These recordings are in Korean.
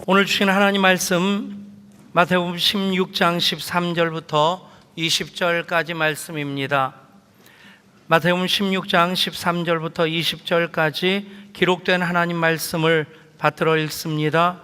오늘 주신 하나님 말씀 마태복음 16장 13절부터 20절까지 말씀입니다. 마태복음 16장 13절부터 20절까지 기록된 하나님 말씀을 받들어 읽습니다.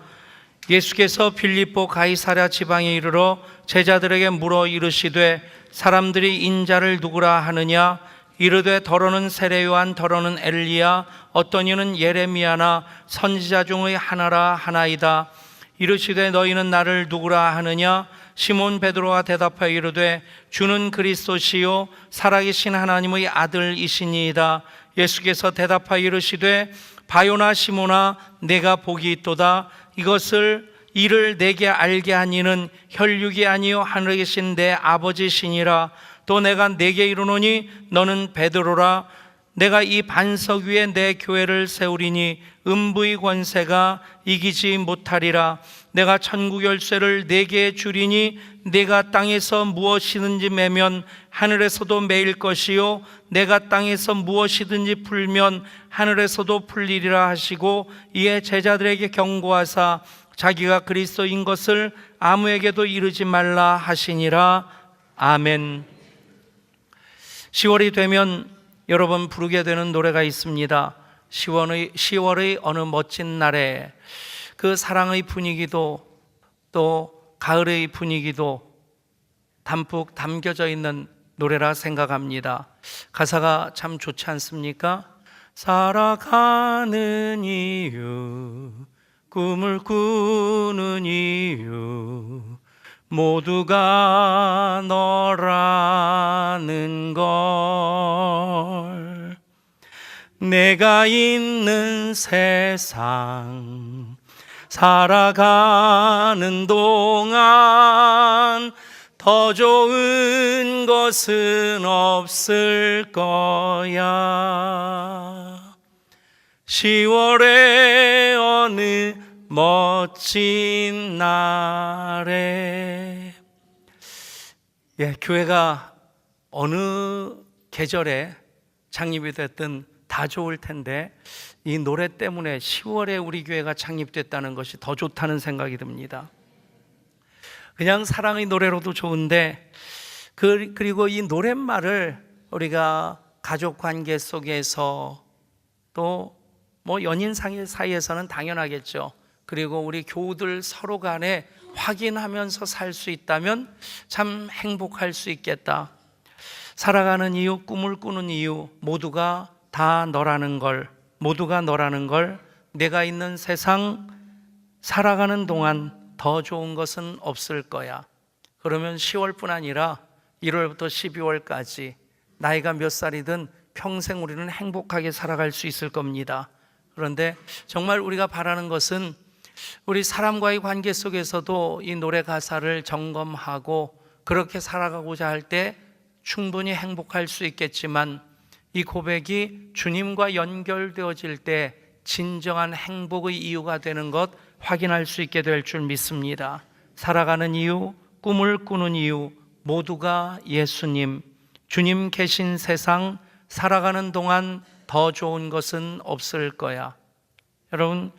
예수께서 빌립보 가이사랴 지방에 이르러 제자들에게 물어 이르시되 사람들이 인자를 누구라 하느냐? 이르되 더러는 세례 요한, 더러는 엘리야, 어떤 이는 예레미야나 선지자 중의 하나라 하나이다. 이르시되 너희는 나를 누구라 하느냐? 시몬 베드로가 대답하여 이르되 주는 그리스도시요 살아계신 하나님의 아들이시니이다. 예수께서 대답하여 이르시되 바요나 시몬아, 내가 복이 있도다. 이를 내게 알게 한 이는 혈육이 아니요 하늘에 계신 내 아버지시니라. 또 내가 내게 이르노니 너는 베드로라. 내가 이 반석 위에 내 교회를 세우리니 음부의 권세가 이기지 못하리라. 내가 천국 열쇠를 네게 주리니 내가 땅에서 무엇이든지 매면 하늘에서도 매일 것이요 내가 땅에서 무엇이든지 풀면 하늘에서도 풀리리라 하시고, 이에 제자들에게 경고하사 자기가 그리스도인 것을 아무에게도 이르지 말라 하시니라. 아멘. 10월이 되면 여러 번 부르게 되는 노래가 있습니다. 10월의 어느 멋진 날에 그 사랑의 분위기도 또 가을의 분위기도 담뿍 담겨져 있는 노래라 생각합니다. 가사가 참 좋지 않습니까? 살아가는 이유, 꿈을 꾸는 이유, 모두가 너라는 걸. 내가 있는 세상 살아가는 동안 더 좋은 것은 없을 거야. 10월의 어느 멋진 날에. 교회가 어느 계절에 창립이 됐든 다 좋을 텐데 이 노래 때문에 10월에 우리 교회가 창립됐다는 것이 더 좋다는 생각이 듭니다. 그냥 사랑의 노래로도 좋은데 그리고 이 노랫말을 우리가 가족 관계 속에서 또 연인 사이에서는 당연하겠죠. 그리고 우리 교우들 서로 간에 확인하면서 살 수 있다면 참 행복할 수 있겠다. 살아가는 이유, 꿈을 꾸는 이유, 모두가 다 너라는 걸, 모두가 너라는 걸. 내가 있는 세상 살아가는 동안 더 좋은 것은 없을 거야. 그러면 10월뿐 아니라 1월부터 12월까지 나이가 몇 살이든 평생 우리는 행복하게 살아갈 수 있을 겁니다. 그런데 정말 우리가 바라는 것은 우리 사람과의 관계 속에서도 이 노래 가사를 점검하고 그렇게 살아가고자 할 때 충분히 행복할 수 있겠지만, 이 고백이 주님과 연결되어질 때 진정한 행복의 이유가 되는 것 확인할 수 있게 될 줄 믿습니다. 살아가는 이유, 꿈을 꾸는 이유, 모두가 예수님, 주님 계신 세상 살아가는 동안 더 좋은 것은 없을 거야. 여러분,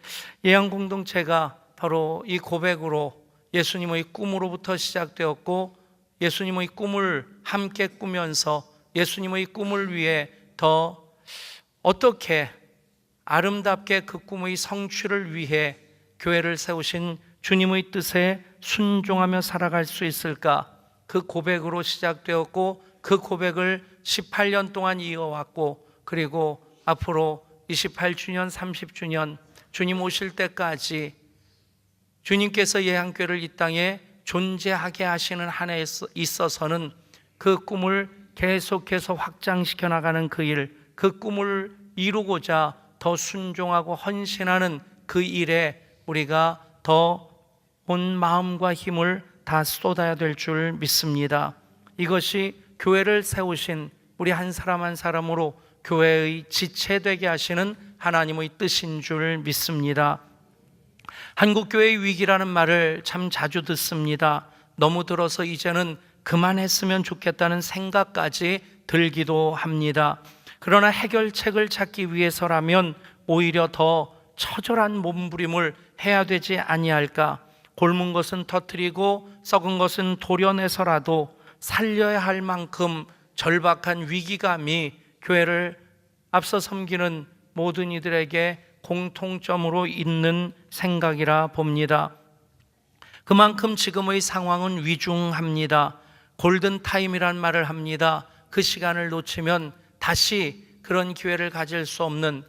예양 공동체가 바로 이 고백으로 예수님의 꿈으로부터 시작되었고, 예수님의 꿈을 함께 꾸면서 예수님의 꿈을 위해 더 어떻게 아름답게 그 꿈의 성취를 위해 교회를 세우신 주님의 뜻에 순종하며 살아갈 수 있을까? 그 고백으로 시작되었고 그 고백을 18년 동안 이어왔고, 그리고 앞으로 28주년, 30주년 주님 오실 때까지 주님께서 예양교회를 이 땅에 존재하게 하시는 한 해에 있어서는 그 꿈을 계속해서 확장시켜 나가는 그 일, 그 꿈을 이루고자 더 순종하고 헌신하는 그 일에 우리가 더 온 마음과 힘을 다 쏟아야 될 줄 믿습니다. 이것이 교회를 세우신 우리 한 사람 한 사람으로 교회의 지체되게 하시는 하나님의 뜻인 줄 믿습니다. 한국교회의 위기라는 말을 참 자주 듣습니다. 너무 들어서 이제는 그만했으면 좋겠다는 생각까지 들기도 합니다. 그러나 해결책을 찾기 위해서라면 오히려 더 처절한 몸부림을 해야 되지 아니할까? 곪은 것은 터뜨리고 썩은 것은 도려내서라도 살려야 할 만큼 절박한 위기감이 교회를 앞서 섬기는 모든 이들에게 공통점으로 있는 생각이라 봅니다. 그만큼 지금의 상황은 위중합니다. 골든타임이란 말을 합니다. 그 시간을 놓치면 다시 그런 기회를 가질 수 없는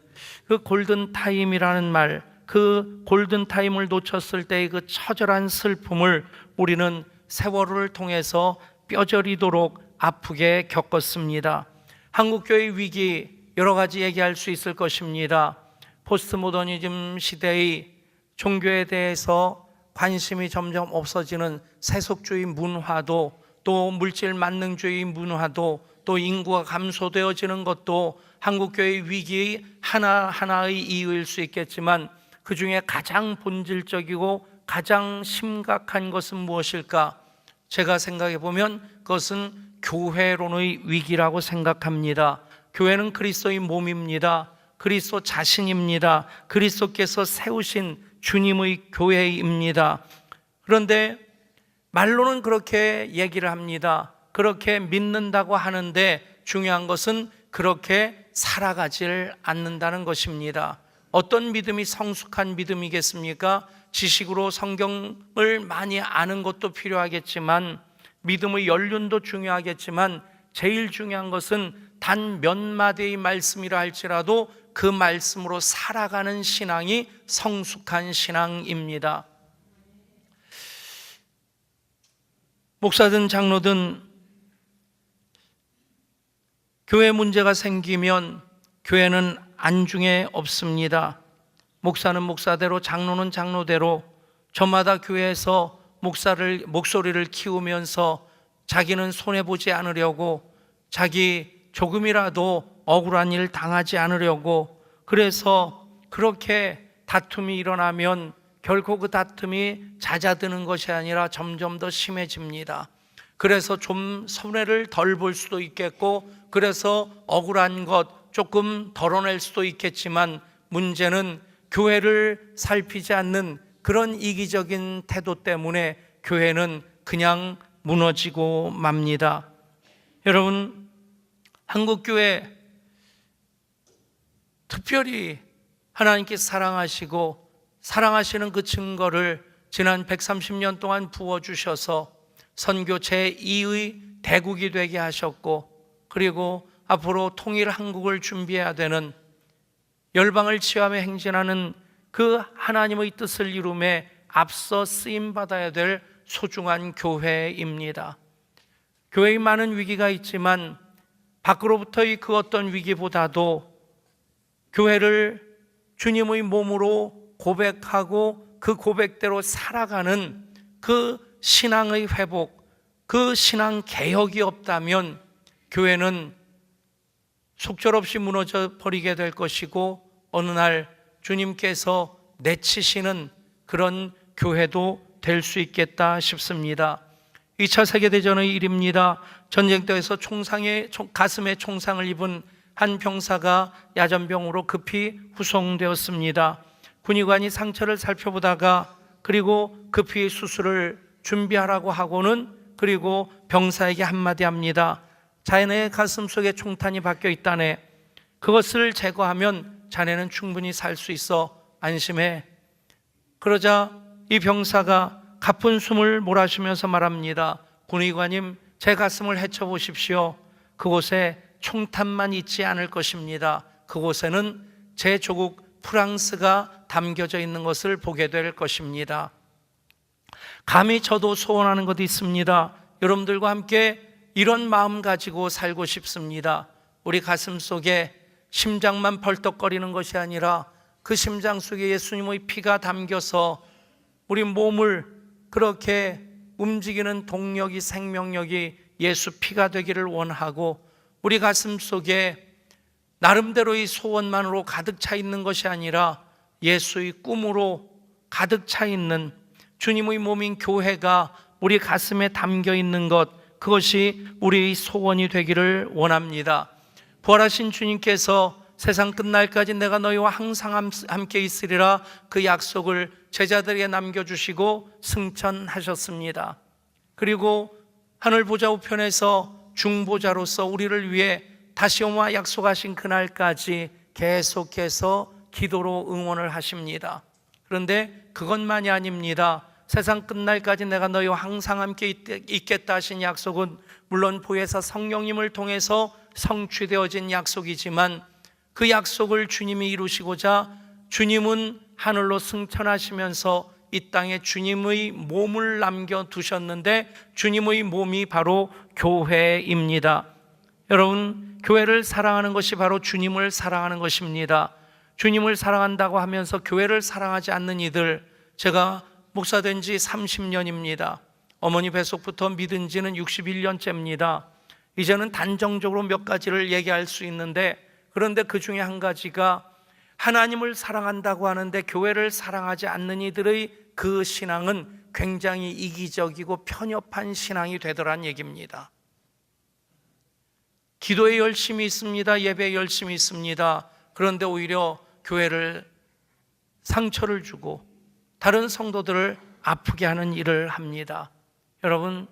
그 골든타임이라는 말, 그 골든타임을 놓쳤을 때의 그 처절한 슬픔을 우리는 세월을 통해서 뼈저리도록 아프게 겪었습니다. 한국교회의 위기 여러 가지 얘기할 수 있을 것입니다. 포스트모더니즘 시대의 종교에 대해서 관심이 점점 없어지는 세속주의 문화도, 또 물질 만능주의 문화도, 또 인구가 감소되어지는 것도 한국교회의 위기의 하나하나의 이유일 수 있겠지만, 그 중에 가장 본질적이고 가장 심각한 것은 무엇일까? 제가 생각해 보면 그것은 교회론의 위기라고 생각합니다. 교회는 그리스도의 몸입니다. 그리스도 자신입니다. 그리스도께서 세우신 주님의 교회입니다. 그런데 말로는 그렇게 얘기를 합니다. 그렇게 믿는다고 하는데 중요한 것은 그렇게 살아가질 않는다는 것입니다. 어떤 믿음이 성숙한 믿음이겠습니까? 지식으로 성경을 많이 아는 것도 필요하겠지만, 믿음의 연륜도 중요하겠지만, 제일 중요한 것은 단 몇 마디의 말씀이라 할지라도 그 말씀으로 살아가는 신앙이 성숙한 신앙입니다. 목사든 장로든 교회 문제가 생기면 교회는 안중에 없습니다. 목사는 목사대로, 장로는 장로대로 저마다 교회에서 목소리를 키우면서 자기는 손해보지 않으려고, 자기 조금이라도 억울한 일 당하지 않으려고, 그래서 그렇게 다툼이 일어나면 결코 그 다툼이 잦아드는 것이 아니라 점점 더 심해집니다. 그래서 좀 손해를 덜 볼 수도 있겠고, 그래서 억울한 것 조금 덜어낼 수도 있겠지만, 문제는 교회를 살피지 않는 그런 이기적인 태도 때문에 교회는 그냥 무너지고 맙니다. 여러분, 한국교회 특별히 하나님께 사랑하시고 사랑하시는 그 증거를 지난 130년 동안 부어주셔서 선교 제2의 대국이 되게 하셨고, 그리고 앞으로 통일 한국을 준비해야 되는, 열방을 치유하며 행진하는 그 하나님의 뜻을 이룸에 앞서 쓰임받아야 될 소중한 교회입니다. 교회에 많은 위기가 있지만 밖으로부터의 그 어떤 위기보다도 교회를 주님의 몸으로 고백하고 그 고백대로 살아가는 그 신앙의 회복, 그 신앙 개혁이 없다면 교회는 속절없이 무너져 버리게 될 것이고, 어느 날 주님께서 내치시는 그런 교회도 될 수 있겠다 싶습니다. 2차 세계대전의 일입니다. 전쟁터에서 가슴에 총상을 입은 한 병사가 야전병으로 급히 후송되었습니다. 군의관이 상처를 살펴보다가, 그리고 급히 수술을 준비하라고 하고는, 그리고 병사에게 한마디 합니다. 자네의 가슴 속에 총탄이 박혀 있다네. 그것을 제거하면 자네는 충분히 살 수 있어. 안심해. 그러자 이 병사가 가쁜 숨을 몰아쉬면서 말합니다. 군의관님, 제 가슴을 헤쳐보십시오. 그곳에 총탄만 있지 않을 것입니다. 그곳에는 제 조국 프랑스가 담겨져 있는 것을 보게 될 것입니다. 감히 저도 소원하는 것이 있습니다. 여러분들과 함께 이런 마음 가지고 살고 싶습니다. 우리 가슴 속에 심장만 벌떡거리는 것이 아니라 그 심장 속에 예수님의 피가 담겨서 우리 몸을 그렇게 움직이는 동력이, 생명력이 예수 피가 되기를 원하고, 우리 가슴 속에 나름대로의 소원만으로 가득 차 있는 것이 아니라 예수의 꿈으로 가득 차 있는 주님의 몸인 교회가 우리 가슴에 담겨 있는 것, 그것이 우리의 소원이 되기를 원합니다. 부활하신 주님께서 세상 끝날까지 내가 너희와 항상 함께 있으리라 그 약속을 제자들에게 남겨주시고 승천하셨습니다. 그리고 하늘 보좌 우편에서 중보자로서 우리를 위해 다시 오마 약속하신 그날까지 계속해서 기도로 응원을 하십니다. 그런데 그것만이 아닙니다. 세상 끝날까지 내가 너희와 항상 함께 있겠다 하신 약속은 물론 보혜사 성령님을 통해서 성취되어진 약속이지만 그 약속을 주님이 이루시고자 주님은 하늘로 승천하시면서 이 땅에 주님의 몸을 남겨두셨는데 주님의 몸이 바로 교회입니다. 여러분, 교회를 사랑하는 것이 바로 주님을 사랑하는 것입니다. 주님을 사랑한다고 하면서 교회를 사랑하지 않는 이들, 제가 목사된 지 30년입니다. 어머니 뱃속부터 믿은 지는 61년째입니다. 이제는 단정적으로 몇 가지를 얘기할 수 있는데, 그런데 그 중에 한 가지가 하나님을 사랑한다고 하는데 교회를 사랑하지 않는 이들의 그 신앙은 굉장히 이기적이고 편협한 신앙이 되더란 얘기입니다. 기도에 열심히 있습니다. 예배에 열심히 있습니다. 그런데 오히려 교회를 상처를 주고 다른 성도들을 아프게 하는 일을 합니다. 여러분,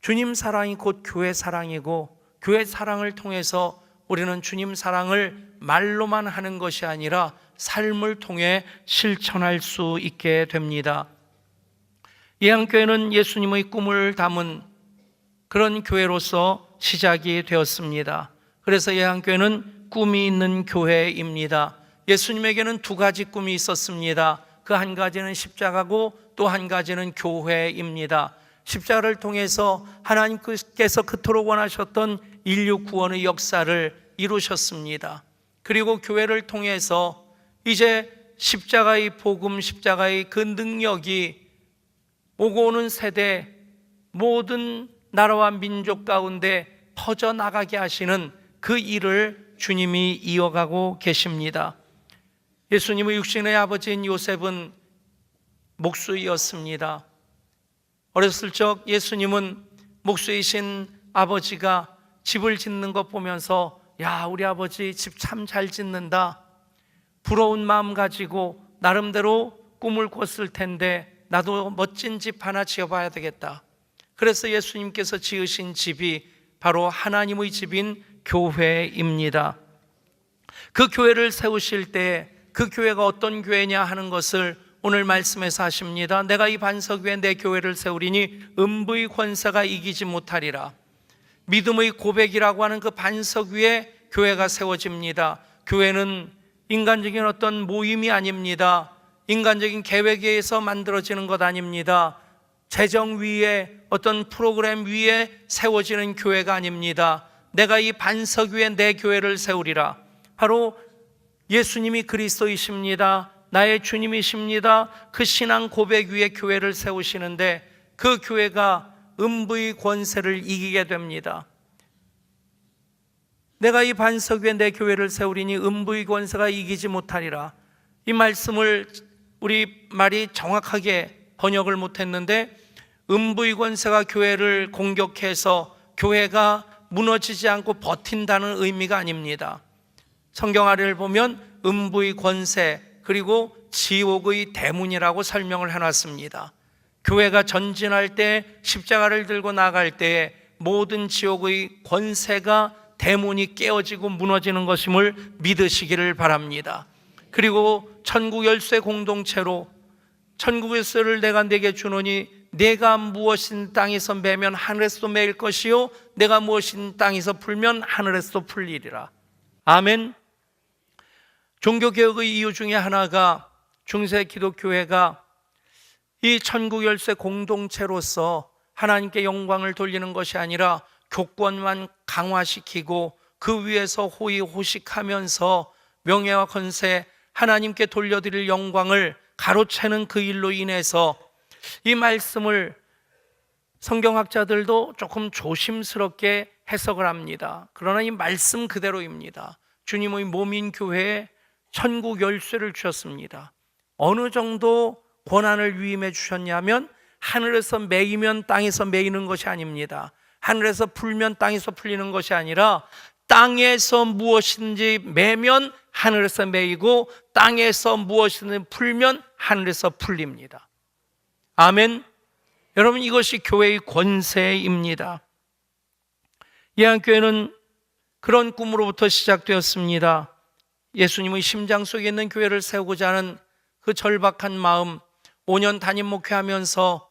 주님 사랑이 곧 교회 사랑이고 교회 사랑을 통해서 우리는 주님 사랑을 말로만 하는 것이 아니라 삶을 통해 실천할 수 있게 됩니다. 예한교회는 예수님의 꿈을 담은 그런 교회로서 시작이 되었습니다. 그래서 예한교회는 꿈이 있는 교회입니다. 예수님에게는 두 가지 꿈이 있었습니다. 그 한 가지는 십자가고 또 한 가지는 교회입니다. 십자가를 통해서 하나님께서 그토록 원하셨던 인류 구원의 역사를 이루셨습니다. 그리고 교회를 통해서 이제 십자가의 복음, 십자가의 그 능력이 오고 오는 세대 모든 나라와 민족 가운데 퍼져나가게 하시는 그 일을 주님이 이어가고 계십니다. 예수님의 육신의 아버지인 요셉은 목수이었습니다. 어렸을 적 예수님은 목수이신 아버지가 집을 짓는 것 보면서 야, 우리 아버지 집 참 잘 짓는다, 부러운 마음 가지고 나름대로 꿈을 꿨을 텐데 나도 멋진 집 하나 지어봐야 되겠다. 그래서 예수님께서 지으신 집이 바로 하나님의 집인 교회입니다. 그 교회를 세우실 때 그 교회가 어떤 교회냐 하는 것을 오늘 말씀에서 하십니다. 내가 이 반석 위에 내 교회를 세우리니 음부의 권세가 이기지 못하리라. 믿음의 고백이라고 하는 그 반석 위에 교회가 세워집니다. 교회는 인간적인 어떤 모임이 아닙니다. 인간적인 계획에 의해서 만들어지는 것 아닙니다. 재정 위에 어떤 프로그램 위에 세워지는 교회가 아닙니다. 내가 이 반석 위에 내 교회를 세우리라. 바로 예수님이 그리스도이십니다. 나의 주님이십니다. 그 신앙 고백 위에 교회를 세우시는데 그 교회가 음부의 권세를 이기게 됩니다. 내가 이 반석 위에 내 교회를 세우리니 음부의 권세가 이기지 못하리라. 이 말씀을 우리 말이 정확하게 번역을 못했는데 음부의 권세가 교회를 공격해서 교회가 무너지지 않고 버틴다는 의미가 아닙니다. 성경 아래를 보면 음부의 권세 그리고 지옥의 대문이라고 설명을 해놨습니다. 교회가 전진할 때 십자가를 들고 나갈 때에 모든 지옥의 권세가 대문이 깨어지고 무너지는 것임을 믿으시기를 바랍니다. 그리고 천국 열쇠 공동체로 천국 열쇠를 내가 네게 주노니 내가 무엇인 땅에서 매면 하늘에서도 매일 것이요 내가 무엇인 땅에서 풀면 하늘에서도 풀리리라. 아멘. 종교개혁의 이유 중에 하나가 중세 기독교회가 이 천국 열쇠 공동체로서 하나님께 영광을 돌리는 것이 아니라 교권만 강화시키고 그 위에서 호의호식하면서 명예와 권세 하나님께 돌려드릴 영광을 가로채는 그 일로 인해서 이 말씀을 성경학자들도 조금 조심스럽게 해석을 합니다. 그러나 이 말씀 그대로입니다. 주님의 몸인 교회에 천국 열쇠를 주셨습니다. 어느 정도 권한을 위임해 주셨냐면 하늘에서 매이면 땅에서 매이는 것이 아닙니다. 하늘에서 풀면 땅에서 풀리는 것이 아니라 땅에서 무엇이든지 매면 하늘에서 매이고 땅에서 무엇이든지 풀면 하늘에서 풀립니다. 아멘. 여러분, 이것이 교회의 권세입니다. 예한교회는 그런 꿈으로부터 시작되었습니다. 예수님의 심장 속에 있는 교회를 세우고자 하는 그 절박한 마음, 5년 담임 목회하면서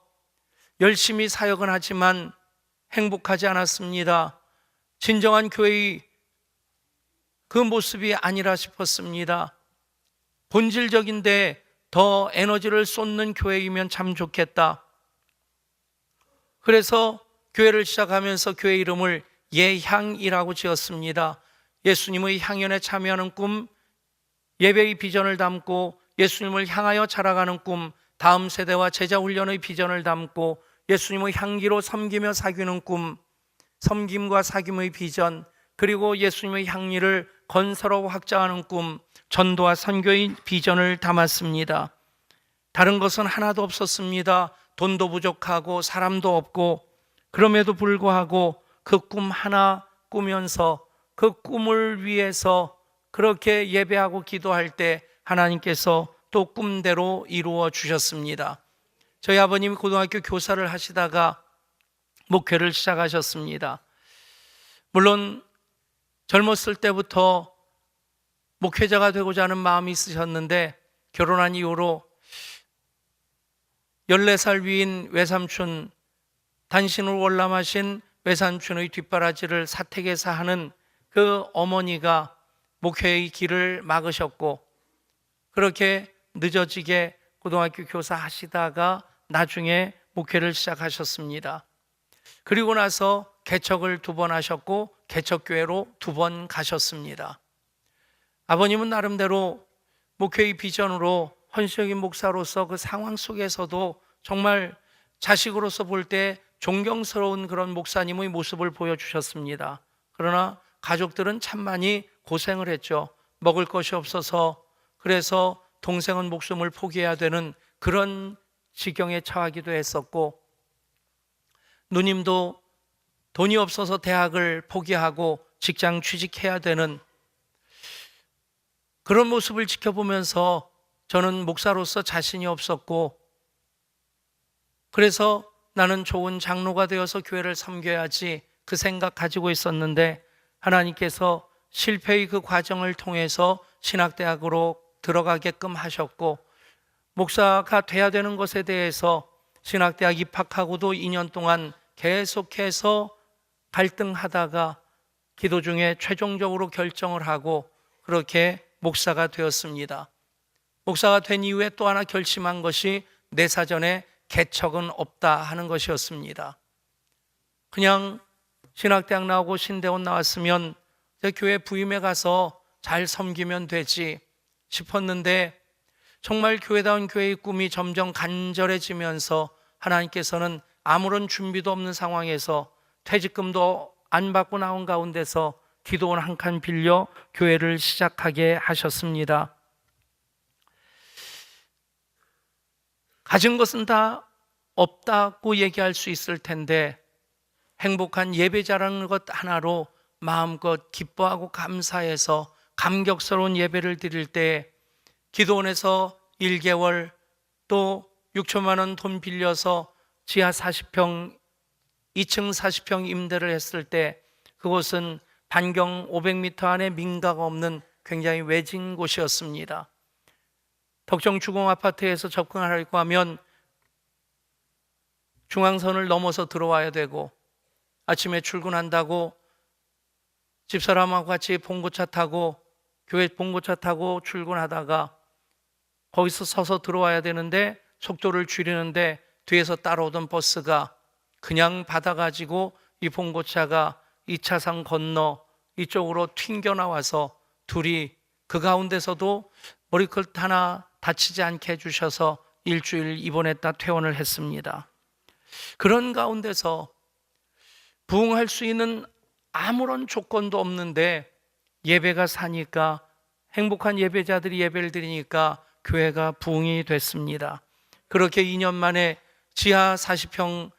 열심히 사역은 하지만 행복하지 않았습니다. 진정한 교회의 그 모습이 아니라 싶었습니다. 본질적인데 더 에너지를 쏟는 교회이면 참 좋겠다. 그래서 교회를 시작하면서 교회 이름을 예향이라고 지었습니다. 예수님의 향연에 참여하는 꿈, 예배의 비전을 담고 예수님을 향하여 자라가는 꿈, 다음 세대와 제자 훈련의 비전을 담고 예수님의 향기로 섬기며 사귀는 꿈, 섬김과 사귐의 비전, 그리고 예수님의 향리를 건설하고 확장하는 꿈, 전도와 선교의 비전을 담았습니다. 다른 것은 하나도 없었습니다. 돈도 부족하고 사람도 없고, 그럼에도 불구하고 그 꿈 하나 꾸면서 그 꿈을 위해서 그렇게 예배하고 기도할 때 하나님께서 또 꿈대로 이루어 주셨습니다. 저희 아버님이 고등학교 교사를 하시다가 목회를 시작하셨습니다. 물론 젊었을 때부터 목회자가 되고자 하는 마음이 있으셨는데 결혼한 이후로 14살 위인 외삼촌, 단신을 월남하신 외삼촌의 뒷바라지를 사택에서 하는 그 어머니가 목회의 길을 막으셨고, 그렇게 늦어지게 고등학교 교사 하시다가 나중에 목회를 시작하셨습니다. 그리고 나서 개척을 2번 하셨고 개척교회로 2번 가셨습니다. 아버님은 나름대로 목회의 비전으로 헌신적인 목사로서 그 상황 속에서도 정말 자식으로서 볼 때 존경스러운 그런 목사님의 모습을 보여주셨습니다. 그러나 가족들은 참 많이 고생을 했죠. 먹을 것이 없어서, 그래서 동생은 목숨을 포기해야 되는 그런 지경에 처하기도 했었고, 누님도 돈이 없어서 대학을 포기하고 직장 취직해야 되는 그런 모습을 지켜보면서 저는 목사로서 자신이 없었고, 그래서 나는 좋은 장로가 되어서 교회를 섬겨야지 그 생각 가지고 있었는데, 하나님께서 실패의 그 과정을 통해서 신학대학으로 들어가게끔 하셨고, 목사가 돼야 되는 것에 대해서 신학대학 입학하고도 2년 동안 계속해서 갈등하다가 기도 중에 최종적으로 결정을 하고 그렇게 목사가 되었습니다. 목사가 된 이후에 또 하나 결심한 것이 내 사전에 개척은 없다 하는 것이었습니다. 그냥 신학대학 나오고 신대원 나왔으면 교회 부임에 가서 잘 섬기면 되지 싶었는데, 정말 교회다운 교회의 꿈이 점점 간절해지면서 하나님께서는 아무런 준비도 없는 상황에서 퇴직금도 안 받고 나온 가운데서 기도원 한 칸 빌려 교회를 시작하게 하셨습니다. 가진 것은 다 없다고 얘기할 수 있을 텐데 행복한 예배자라는 것 하나로 마음껏 기뻐하고 감사해서 감격스러운 예배를 드릴 때 기도원에서 1개월 또 6천만 원 돈 빌려서 지하 40평, 2층 40평 임대를 했을 때 그곳은 반경 500m 안에 민가가 없는 굉장히 외진 곳이었습니다. 덕정 주공 아파트에서 접근하려고 하면 중앙선을 넘어서 들어와야 되고, 아침에 출근한다고 집사람하고 같이 봉고차 타고 교회 봉고차 타고 출근하다가 거기서 서서 들어와야 되는데 속도를 줄이는데 뒤에서 따라오던 버스가 그냥 받아가지고 이 봉고차가 2차선 건너 이쪽으로 튕겨 나와서 둘이 그 가운데서도 머리끝 하나 다치지 않게 해주셔서 일주일 입원했다 퇴원을 했습니다. 그런 가운데서 부흥할 수 있는 아무런 조건도 없는데 예배가 사니까, 행복한 예배자들이 예배를 드리니까 교회가 부흥이 됐습니다. 그렇게 2년 만에 지하 40평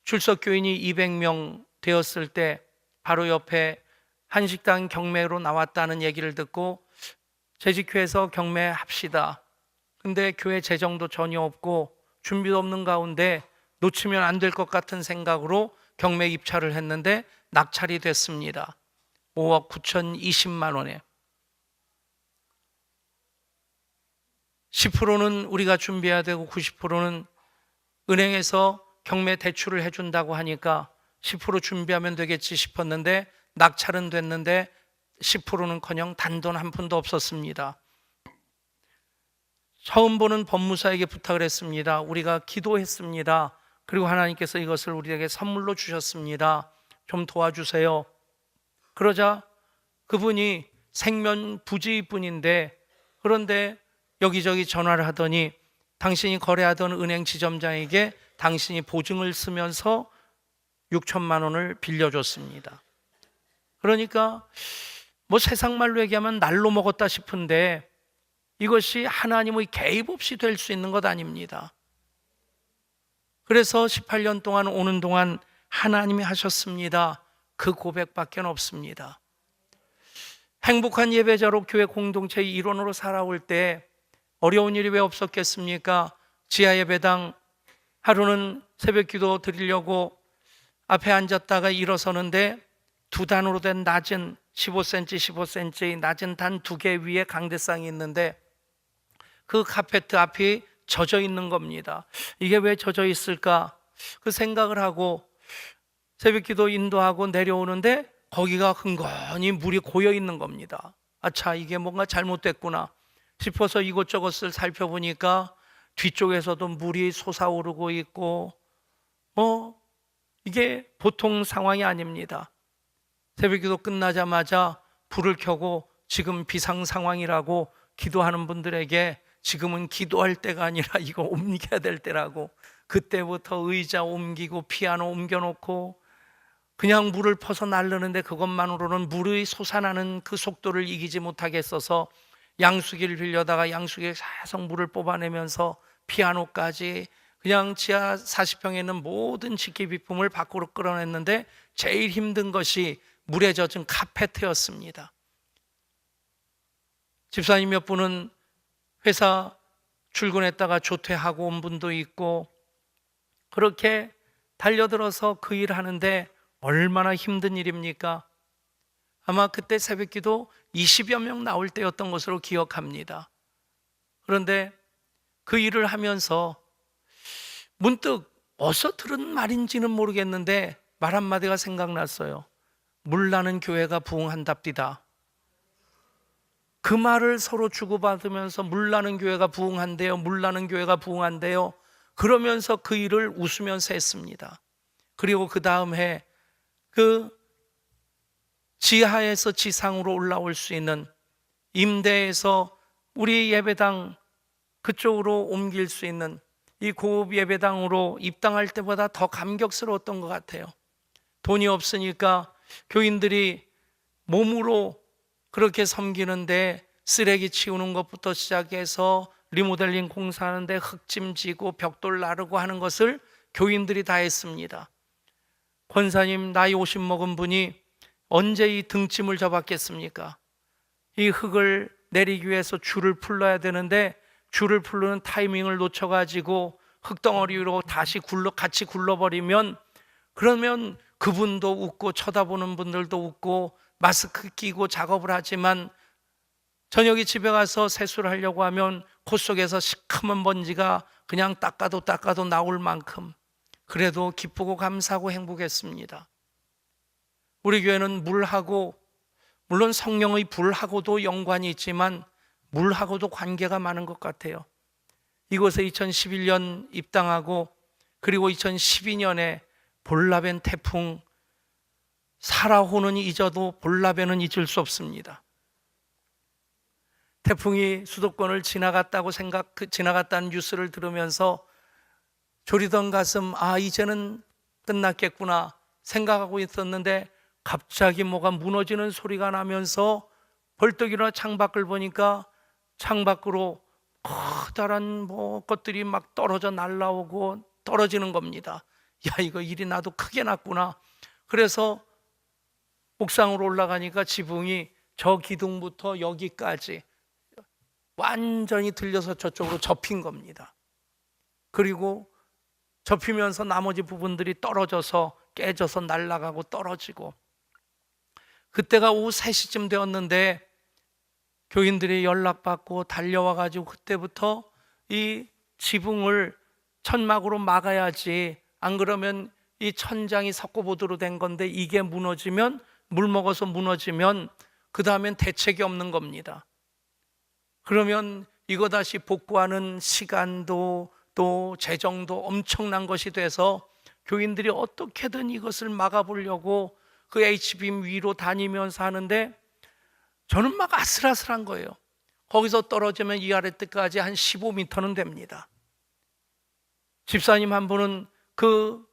출석교인이 200명 되었을 때 바로 옆에 한식당 경매로 나왔다는 얘기를 듣고 재직회에서 경매합시다. 근데 교회 재정도 전혀 없고 준비도 없는 가운데 놓치면 안 될 것 같은 생각으로 경매 입찰을 했는데 낙찰이 됐습니다. 5억 9,020만 원에 10%는 우리가 준비해야 되고 90%는 은행에서 경매 대출을 해준다고 하니까 10% 준비하면 되겠지 싶었는데 낙찰은 됐는데 10%는커녕 단돈 한 푼도 없었습니다. 처음 보는 법무사에게 부탁을 했습니다. 우리가 기도했습니다. 그리고 하나님께서 이것을 우리에게 선물로 주셨습니다. 좀 도와주세요. 그러자 그분이 생면부지일 뿐인데, 그런데 여기저기 전화를 하더니 당신이 거래하던 은행 지점장에게 당신이 보증을 쓰면서 6천만 원을 빌려줬습니다. 그러니까 뭐 세상 말로 얘기하면 날로 먹었다 싶은데 이것이 하나님의 개입 없이 될 수 있는 것 아닙니다. 그래서 18년 동안 오는 동안 하나님이 하셨습니다. 그 고백밖에 없습니다. 행복한 예배자로 교회 공동체의 일원으로 살아올 때 어려운 일이 왜 없었겠습니까? 지하 예배당 하루는 새벽 기도 드리려고 앞에 앉았다가 일어서는데 두 단으로 된 낮은 15cm, 15cm의 낮은 단 두 개 위에 강대상이 있는데 그 카페트 앞이 젖어 있는 겁니다. 이게 왜 젖어 있을까? 그 생각을 하고 새벽 기도 인도하고 내려오는데 거기가 흥건히 물이 고여 있는 겁니다. 아차, 이게 뭔가 잘못됐구나 싶어서 이곳저곳을 살펴보니까 뒤쪽에서도 물이 솟아오르고 있고 이게 보통 상황이 아닙니다. 새벽기도 끝나자마자 불을 켜고 지금 비상 상황이라고 기도하는 분들에게 지금은 기도할 때가 아니라 이거 옮겨야 될 때라고, 그때부터 의자 옮기고 피아노 옮겨놓고 그냥 물을 퍼서 나르는데 그것만으로는 물의 솟아나는 그 속도를 이기지 못하겠어서 양수기를 빌려다가 양수기에 계속 물을 뽑아내면서 피아노까지 그냥 지하 40평에 있는 모든 식기비품을 밖으로 끌어냈는데 제일 힘든 것이 물에 젖은 카페트였습니다. 집사님 몇 분은 회사 출근했다가 조퇴하고 온 분도 있고 그렇게 달려들어서 그 일 하는데 얼마나 힘든 일입니까? 아마 그때 새벽기도 20여 명 나올 때였던 것으로 기억합니다. 그런데 그 일을 하면서 문득 어디서 들은 말인지는 모르겠는데 말 한마디가 생각났어요. 물나는 교회가 부흥한답디다. 그 말을 서로 주고받으면서 물나는 교회가 부흥한대요, 물나는 교회가 부흥한대요. 그러면서 그 일을 웃으면서 했습니다. 그리고 그 다음 해 그 지하에서 지상으로 올라올 수 있는 임대에서 우리 예배당 그쪽으로 옮길 수 있는 이 고급 예배당으로 입당할 때보다 더 감격스러웠던 것 같아요. 돈이 없으니까 교인들이 몸으로 그렇게 섬기는데 쓰레기 치우는 것부터 시작해서 리모델링 공사하는데 흙짐지고 벽돌 나르고 하는 것을 교인들이 다 했습니다. 권사님 나이 50 먹은 분이 언제 이 등짐을 져봤겠습니까? 이 흙을 내리기 위해서 줄을 풀러야 되는데 줄을 풀르는 타이밍을 놓쳐가지고 흙덩어리로 다시 같이 굴러버리면, 그러면 그분도 웃고 쳐다보는 분들도 웃고 마스크 끼고 작업을 하지만 저녁에 집에 가서 세수를 하려고 하면 코 속에서 시커먼 먼지가 그냥 닦아도 나올 만큼 그래도 기쁘고 감사하고 행복했습니다. 우리 교회는 물하고, 물론 성령의 불하고도 연관이 있지만 물하고도 관계가 많은 것 같아요. 이곳에 2011년 입당하고 그리고 2012년에 볼라벤 태풍, 사라호는 잊어도 볼라벤은 잊을 수 없습니다. 태풍이 수도권을 지나갔다는 뉴스를 들으면서 졸이던 가슴, 이제는 끝났겠구나 생각하고 있었는데 갑자기 뭐가 무너지는 소리가 나면서 벌떡 일어나 창밖을 보니까 창밖으로 커다란 것들이 막 떨어져 날아오고 떨어지는 겁니다. 야, 이거 일이 나도 크게 났구나. 그래서 옥상으로 올라가니까 지붕이 저 기둥부터 여기까지 완전히 들려서 저쪽으로 접힌 겁니다. 그리고 접히면서 나머지 부분들이 떨어져서 깨져서 날아가고 떨어지고, 그때가 오후 3시쯤 되었는데 교인들이 연락받고 달려와가지고 그때부터 이 지붕을 천막으로 막아야지, 안 그러면 이 천장이 석고보드로 된 건데 이게 무너지면, 물 먹어서 무너지면 그 다음엔 대책이 없는 겁니다. 그러면 이거 다시 복구하는 시간도 또 재정도 엄청난 것이 돼서 교인들이 어떻게든 이것을 막아보려고 그 H빔 위로 다니면서 하는데, 저는 막 아슬아슬한 거예요. 거기서 떨어지면 이 아래 끝까지 한 15m는 됩니다. 집사님 한 분은 그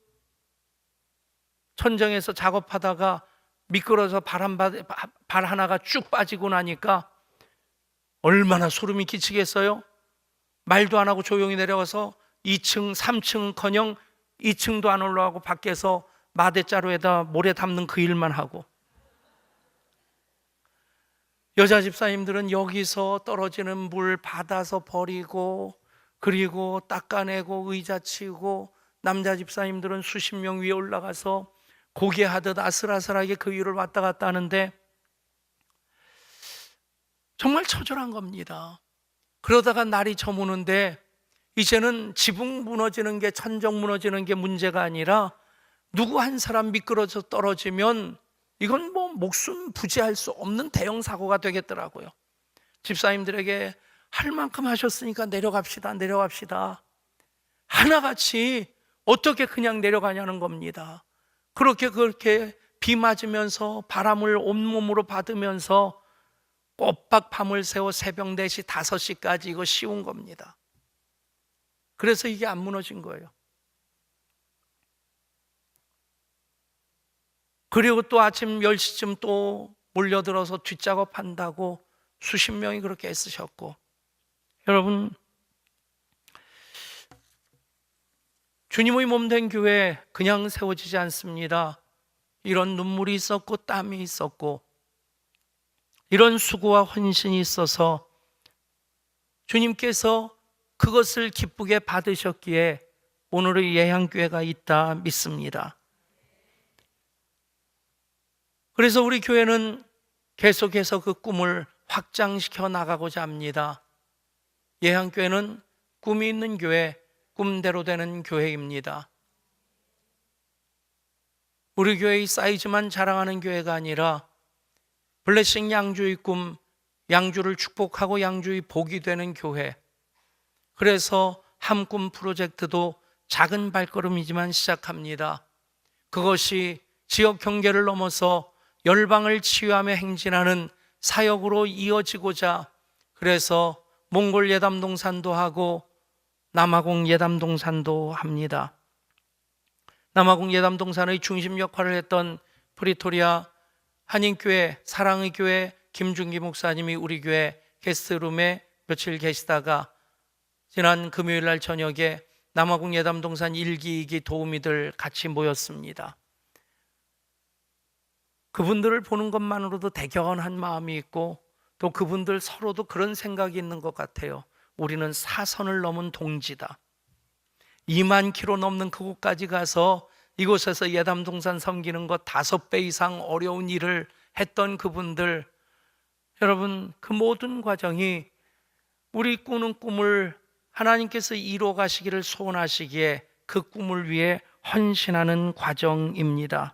천정에서 작업하다가 미끄러져 발 하나가 쭉 빠지고 나니까 얼마나 소름이 끼치겠어요? 말도 안 하고 조용히 내려가서 2층, 3층커녕 2층도 안 올라가고 밖에서 마대자루에다 모래 담는 그 일만 하고, 여자 집사님들은 여기서 떨어지는 물 받아서 버리고, 그리고 닦아내고 의자 치우고, 남자 집사님들은 수십 명 위에 올라가서 고개하듯 아슬아슬하게 그 위를 왔다 갔다 하는데 정말 처절한 겁니다. 그러다가 날이 저무는데 이제는 지붕 무너지는 게, 천정 무너지는 게 문제가 아니라 누구 한 사람 미끄러져 떨어지면 이건 뭐 목숨 부지할 수 없는 대형 사고가 되겠더라고요. 집사님들에게 할 만큼 하셨으니까 내려갑시다. 하나같이 어떻게 그냥 내려가냐는 겁니다. 그렇게 비 맞으면서 바람을 온몸으로 받으면서 꼬박 밤을 새워 새벽 4시, 5시까지 이거 씌운 겁니다. 그래서 이게 안 무너진 거예요. 그리고 또 아침 10시쯤 또 몰려들어서 뒷작업한다고 수십 명이 그렇게 애쓰셨고, 여러분, 주님의 몸된 교회 그냥 세워지지 않습니다. 이런 눈물이 있었고 땀이 있었고 이런 수고와 헌신이 있어서 주님께서 그것을 기쁘게 받으셨기에 오늘의 예향교회가 있다 믿습니다. 그래서 우리 교회는 계속해서 그 꿈을 확장시켜 나가고자 합니다. 예향교회는 꿈이 있는 교회, 꿈대로 되는 교회입니다. 우리 교회의 사이즈만 자랑하는 교회가 아니라 블레싱 양주의 꿈, 양주를 축복하고 양주의 복이 되는 교회. 그래서 함꿈 프로젝트도 작은 발걸음이지만 시작합니다. 그것이 지역 경계를 넘어서 열방을 치유하며 행진하는 사역으로 이어지고자, 그래서 몽골 예담동산도 하고 남아공 예담동산도 합니다. 남아공 예담동산의 중심 역할을 했던 프리토리아 한인교회 사랑의 교회 김준기 목사님이 우리 교회 게스트룸에 며칠 계시다가 지난 금요일 날 저녁에 남아공 예담동산 1기, 2기 도우미들 같이 모였습니다. 그분들을 보는 것만으로도 대견한 마음이 있고, 또 그분들 서로도 그런 생각이 있는 것 같아요. 우리는 사선을 넘은 동지다. 2만 킬로 넘는 그곳까지 가서 이곳에서 예담동산 섬기는 것 5배 이상 어려운 일을 했던 그분들, 여러분, 그 모든 과정이 우리 꾸는 꿈을 하나님께서 이루어 가시기를 소원하시기에 그 꿈을 위해 헌신하는 과정입니다.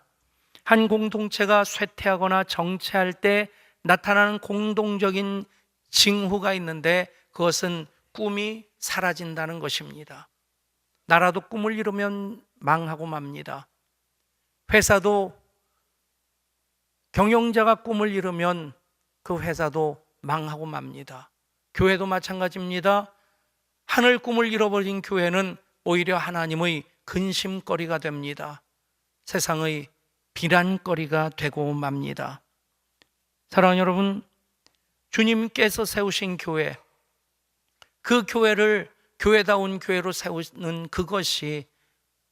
한 공동체가 쇠퇴하거나 정체할 때 나타나는 공동적인 징후가 있는데 그것은 꿈이 사라진다는 것입니다. 나라도 꿈을 이루면 망하고 맙니다. 회사도 경영자가 꿈을 이루면 그 회사도 망하고 맙니다. 교회도 마찬가지입니다. 하늘 꿈을 잃어버린 교회는 오히려 하나님의 근심거리가 됩니다. 세상의 비난거리가 되고 맙니다. 사랑하는 여러분, 주님께서 세우신 교회, 그 교회를 교회다운 교회로 세우는 그것이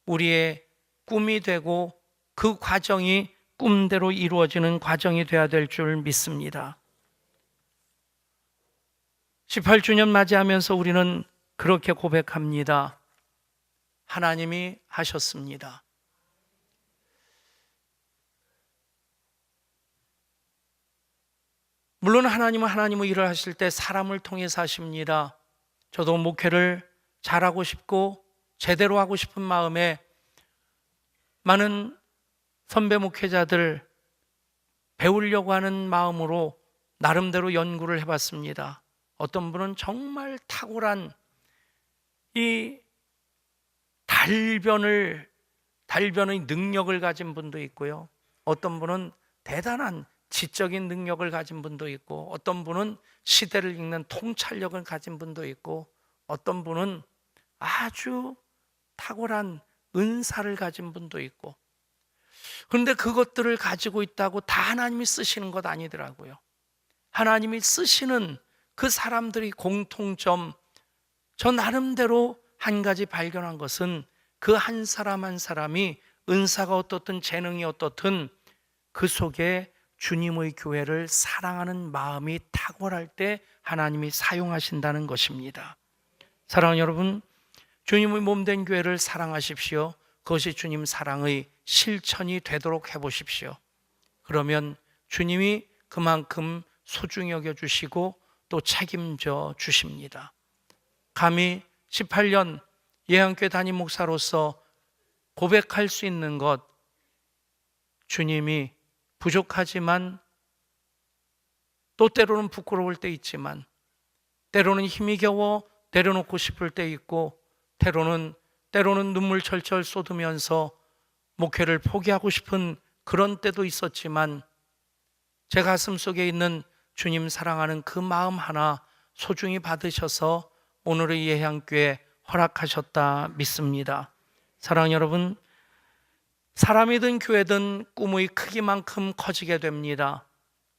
우리의 꿈이 되고, 그 과정이 꿈대로 이루어지는 과정이 되어야 될 줄 믿습니다. 18주년 맞이하면서 우리는 그렇게 고백합니다. 하나님이 하셨습니다. 물론 하나님은 하나님의 일을 하실 때 사람을 통해서 하십니다. 저도 목회를 잘하고 싶고 제대로 하고 싶은 마음에 많은 선배 목회자들 배우려고 하는 마음으로 나름대로 연구를 해봤습니다. 어떤 분은 정말 탁월한 이 달변의 능력을 가진 분도 있고요. 어떤 분은 대단한 지적인 능력을 가진 분도 있고, 어떤 분은 시대를 읽는 통찰력을 가진 분도 있고, 어떤 분은 아주 탁월한 은사를 가진 분도 있고, 그런데 그것들을 가지고 있다고 다 하나님이 쓰시는 것 아니더라고요. 하나님이 쓰시는 그 사람들이 공통점, 저 나름대로 한 가지 발견한 것은 그 한 사람 한 사람이 은사가 어떻든 재능이 어떻든 그 속에 주님의 교회를 사랑하는 마음이 탁월할 때 하나님이 사용하신다는 것입니다. 사랑하는 여러분, 주님의 몸된 교회를 사랑하십시오. 그것이 주님 사랑의 실천이 되도록 해보십시오. 그러면 주님이 그만큼 소중히 여겨주시고 또 책임져 주십니다. 감히 18년 예한교회 담임 목사로서 고백할 수 있는 것, 주님이 부족하지만 또 때로는 부끄러울 때 있지만, 때로는 힘이 겨워 내려놓고 싶을 때 있고, 때로는 눈물 철철 쏟으면서 목회를 포기하고 싶은 그런 때도 있었지만, 제 가슴 속에 있는 주님 사랑하는 그 마음 하나 소중히 받으셔서 오늘의 예향교회 허락하셨다 믿습니다. 사랑하는 여러분, 사람이든 교회든 꿈의 크기만큼 커지게 됩니다.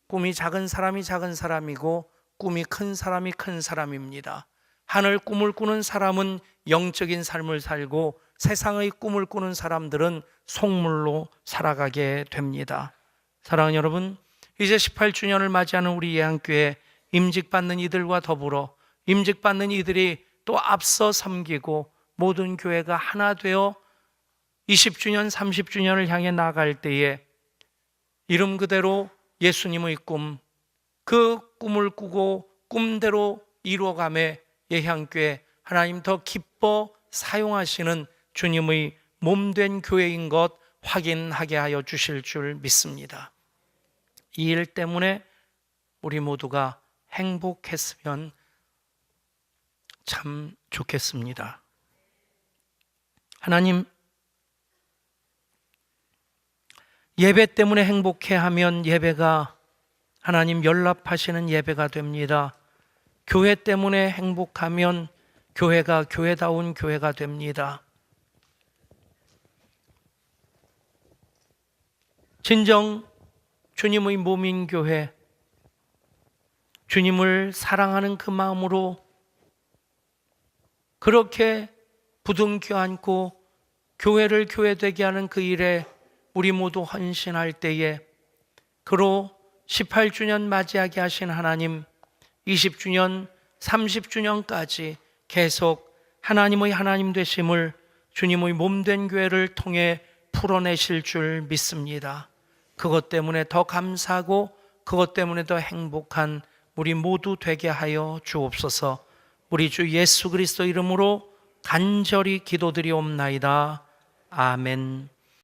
꿈이 작은 사람이 작은 사람이고 꿈이 큰 사람이 큰 사람입니다. 하늘 꿈을 꾸는 사람은 영적인 삶을 살고 세상의 꿈을 꾸는 사람들은 속물로 살아가게 됩니다. 사랑하는 여러분, 이제 18주년을 맞이하는 우리 예한교회 임직받는 이들과 더불어 임직받는 이들이 또 앞서 섬기고 모든 교회가 하나 되어 20주년, 30주년을 향해 나아갈 때에 이름 그대로 예수님의 꿈, 그 꿈을 꾸고 꿈대로 이루어가며 예향교회 하나님 더 기뻐 사용하시는 주님의 몸된 교회인 것 확인하게 하여 주실 줄 믿습니다. 이 일 때문에 우리 모두가 행복했으면 참 좋겠습니다. 하나님, 예배 때문에 행복해하면 예배가 하나님 연락하시는 예배가 됩니다. 교회 때문에 행복하면 교회가 교회다운 교회가 됩니다. 진정 주님의 몸인 교회, 주님을 사랑하는 그 마음으로 그렇게 부둥켜 안고 교회를 교회되게 하는 그 일에 우리 모두 헌신할 때에 그로 18주년 맞이하게 하신 하나님, 20주년, 30주년까지 계속 하나님의 하나님 되심을 주님의 몸된 교회를 통해 풀어내실 줄 믿습니다. 그것 때문에 더 감사하고 그것 때문에 더 행복한 우리 모두 되게 하여 주옵소서. 우리 주 예수 그리스도 이름으로 간절히 기도드리옵나이다. 아멘.